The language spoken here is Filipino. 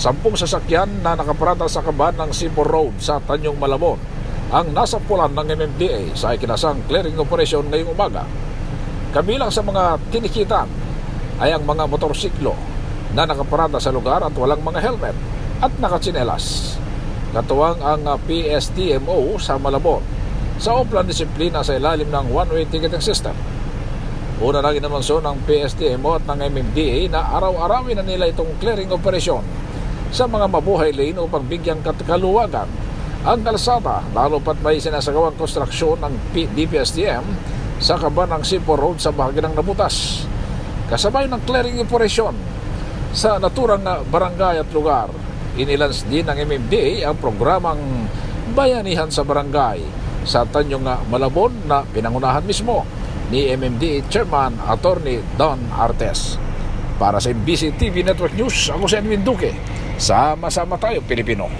10 sasakyan na nakaparada sa kaban ng Sipor Road sa Tanyong Malabon ang nasa pulan ng MMDA sa ikinasang clearing operation ngayong umaga. Kabilang sa mga tinikitan ay ang mga motorsiklo na nakaparada sa lugar at walang mga helmet at nakatsinelas. Katuwang ang PSTMO sa Malabon sa oplan disiplina sa ilalim ng one-way ticketing system. Una na ginamanso ng PSTMO at ng MMDA na araw-arawin na nila itong clearing operation sa mga mabuhay lane upang bigyang kaluwagan ang kalsada, lalo pat may sinasagawang konstruksyon ng DPSTM sa kaban ng Sipor Road sa bahagi ng nabutas. Kasabay ng clearing operation sa naturang barangay at lugar, inilans din ng MMDA ang programang Bayanihan sa Barangay sa Tanyong Malabon na pinangunahan mismo ni MMDA Chairman Attorney Don Artes. Para sa MBC TV Network News, ako si Edwin Duque. Sama-sama tayo, Pilipino.